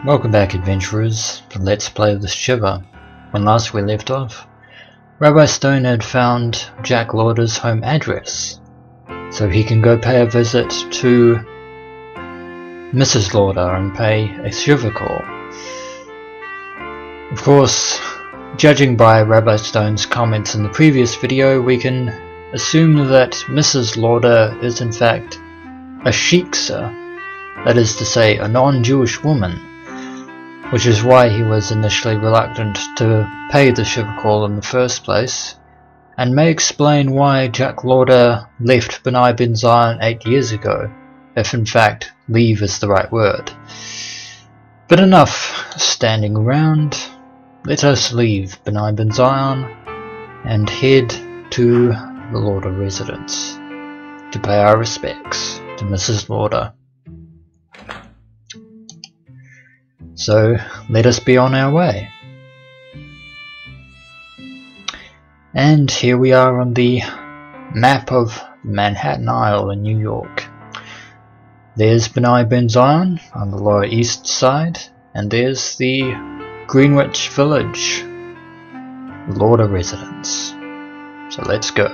Welcome back, adventurers, to Let's Play with Shivah. When last we left off, Rabbi Stone had found Jack Lauder's home address, so he can go pay a visit to Mrs Lauder and pay a Shivah call. Of course, judging by Rabbi Stone's comments in the previous video, we can assume that Mrs Lauder is in fact a shiksa, that is to say, a non-Jewish woman, which is why he was initially reluctant to pay the Shivah call in the first place, and may explain why Jack Lauder left B'nai Ben Zion 8 years ago, if in fact leave is the right word. But enough standing around, let us leave B'nai Ben Zion and head to the Lauder residence to pay our respects to Mrs Lauder. So let us be on our way. And here we are on the map of Manhattan Isle in New York. There's B'nai Ben Zion on the lower east side, and there's the Greenwich Village, Lauder residence. So let's go.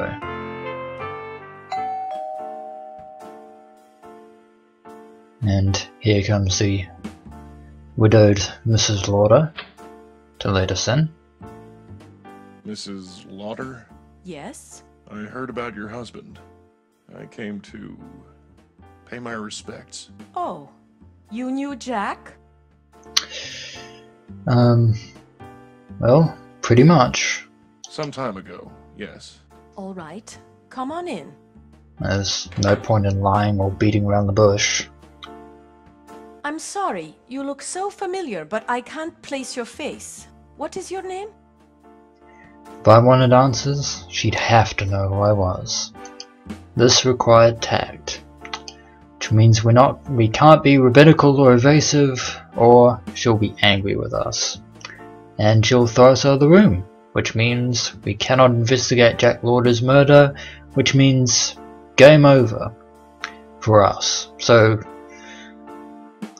And here comes the widowed Mrs Lauder to let us in. Mrs. Lauder? Yes? I heard about your husband. I came to pay my respects. Oh, you knew Jack? Well, pretty much. Some time ago, yes. All right, come on in. There's no point in lying or beating around the bush. I'm sorry, you look so familiar, but I can't place your face. What is your name? If I wanted answers, she'd have to know who I was. This required tact, which means we can't be rabbinical or evasive, or she'll be angry with us. And she'll throw us out of the room, which means we cannot investigate Jack Lauder's murder, which means game over for us. So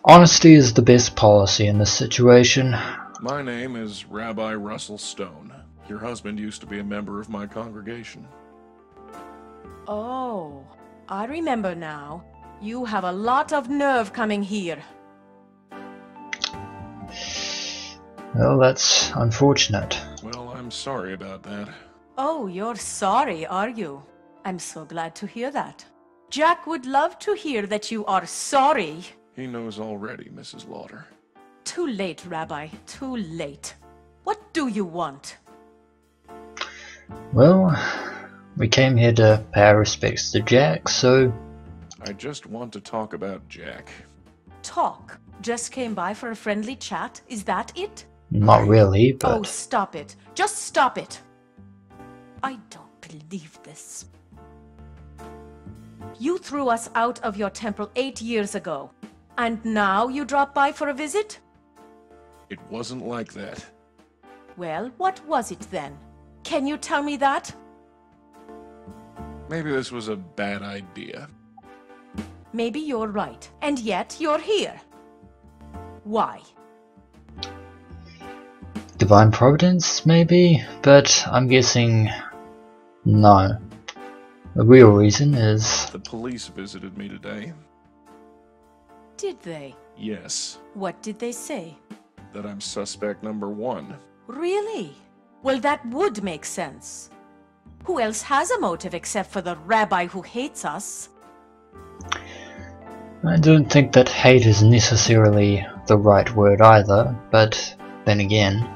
honesty is the best policy in this situation. My name is Rabbi Russell Stone. Your husband used to be a member of my congregation. Oh, I remember now. You have a lot of nerve coming here. Well, that's unfortunate. Well, I'm sorry about that. Oh, you're sorry, are you? I'm so glad to hear that. Jack would love to hear that you are sorry. He knows already, Mrs. Lauder. Too late, Rabbi, too late. What do you want? Well, we came here to pay our respects to Jack, so... I just want to talk about Jack. Talk? Just came by for a friendly chat? Is that it? Not really, but... Oh, stop it. Just stop it. I don't believe this. You threw us out of your temple 8 years ago. And now you drop by for a visit? It wasn't like that. Well, what was it then? Can you tell me that? Maybe this was a bad idea. Maybe you're right. And yet you're here. Why? Divine Providence, maybe? But I'm guessing... no. The real reason is... The police visited me today. Did they? Yes. What did they say? That I'm suspect number 1. Really? Well, that would make sense. Who else has a motive except for the rabbi who hates us? I don't think that hate is necessarily the right word either, but then again...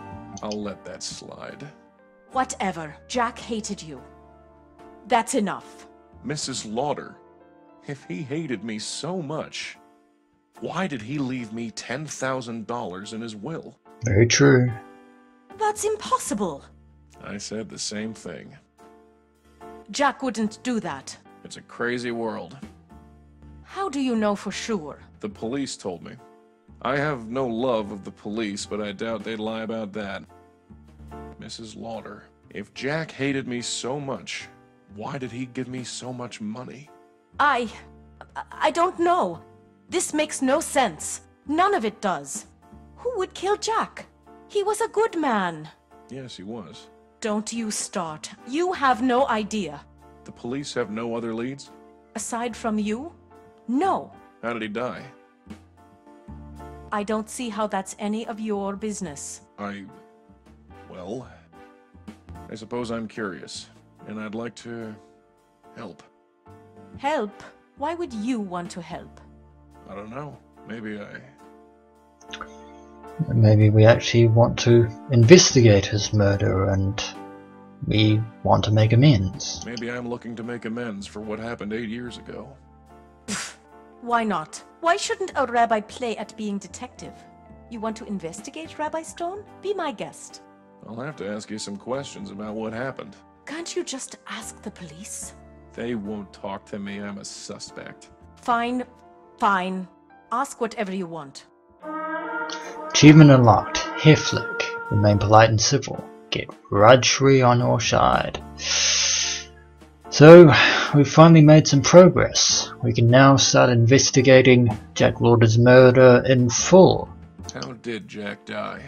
I'll let that slide. Whatever. Jack hated you. That's enough. Mrs. Lauder, if he hated me so much, why did he leave me $10,000 in his will? Very true. That's impossible. I said the same thing. Jack wouldn't do that. It's a crazy world. How do you know for sure? The police told me. I have no love of the police, but I doubt they'd lie about that. Mrs. Lauder, if Jack hated me so much, why did he give me so much money? I don't know. This makes no sense. None of it does. Who would kill Jack? He was a good man. Yes, he was. Don't you start. You have no idea. The police have no other leads? Aside from you? No. How did he die? I don't see how that's any of your business. Well, I suppose I'm curious, and I'd like to help. Help? Why would you want to help? I don't know. Maybe we actually want to investigate his murder and we want to make amends. Maybe I'm looking to make amends for what happened 8 years ago. Why not? Why shouldn't a rabbi play at being detective? You want to investigate, Rabbi Stone? Be my guest. I'll have to ask you some questions about what happened. Can't you just ask the police? They won't talk to me. I'm a suspect. Fine, fine. Ask whatever you want. Achievement unlocked. Hair flick. Remain polite and civil. Get grudge-free on your side. So, we've finally made some progress. We can now start investigating Jack Lauder's murder in full. How did Jack die?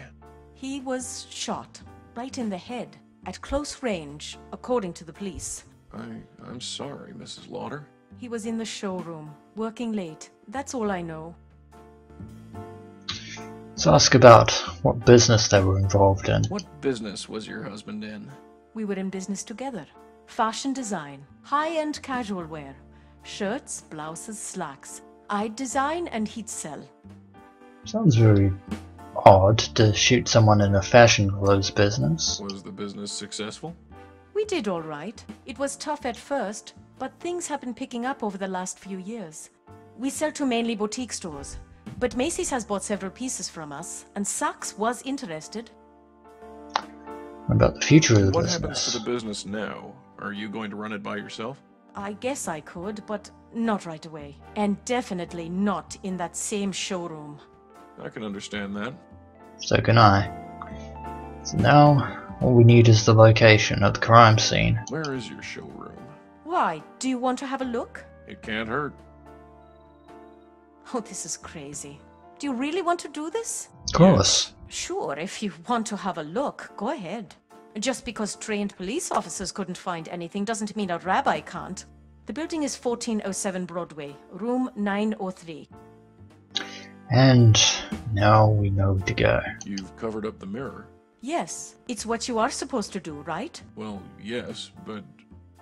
He was shot right in the head at close range, according to the police. I'm sorry, Mrs. Lauder. He was in the showroom, working late. That's all I know. Let's ask about what business they were involved in. What business was your husband in? We were in business together. Fashion design, high-end casual wear, shirts, blouses, slacks. I'd design and he'd sell. Sounds very odd to shoot someone in a fashion clothes business. Was the business successful? We did all right. It was tough at first, but things have been picking up over the last few years. We sell to mainly boutique stores, but Macy's has bought several pieces from us, and Saks was interested. What about the future of the What business? happens to the business now? Are you going to run it by yourself? I guess I could, but not right away. And definitely not in that same showroom. I can understand that. So can I. So now, all we need is the location of the crime scene. Where is your showroom? Why? Do you want to have a look? It can't hurt. Oh, this is crazy. Do you really want to do this? Of course. Sure, if you want to have a look, go ahead. Just because trained police officers couldn't find anything doesn't mean a rabbi can't. The building is 1407 Broadway, room 903. And now we know where to go. You've covered up the mirror. Yes, it's what you are supposed to do, right? Well, yes, but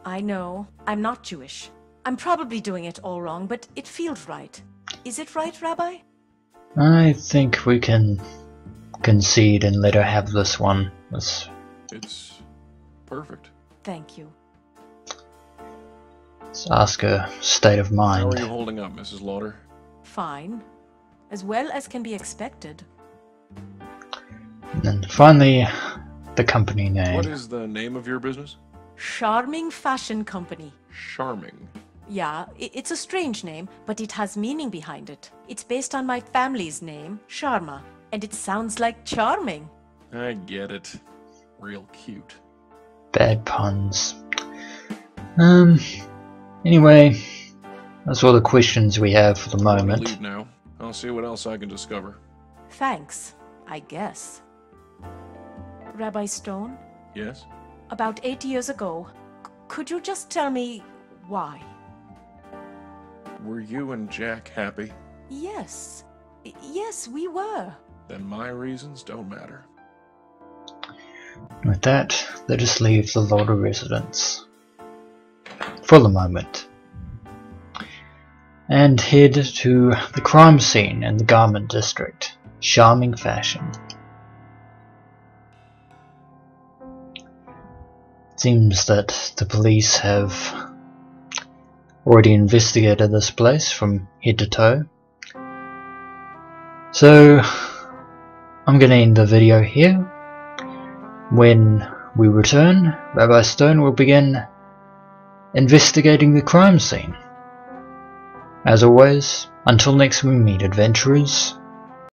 I know. I'm not Jewish. I'm probably doing it all wrong, but it feels right. Is it right, Rabbi? I think we can concede and let her have this one. it's perfect. Thank you. Let's ask her state of How mind. are you holding up, Mrs. Lauder? Fine. As well as can be expected. And then finally, the company name. What is the name of your business? Charming Fashion Company. Charming. Yeah, it's a strange name, but it has meaning behind it. It's based on my family's name, Sharma, and it sounds like charming. I get it. Real cute. Bad puns. Anyway, that's all the questions we have for the I'll moment. leave now. I'll see what else I can discover. Thanks, I guess. Rabbi Stone, Yes? about 8 years ago, could you just tell me why? Were you and Jack happy? Yes. Yes, we were. Then my reasons don't matter. With that, let us leave the Lauder residence for the moment and head to the crime scene in the garment district. Charming Fashion. It seems that the police have already investigated this place from head to toe. So I'm going to end the video here. When we return, Rabbi Stone will begin investigating the crime scene. As always, until next we meet, adventurers,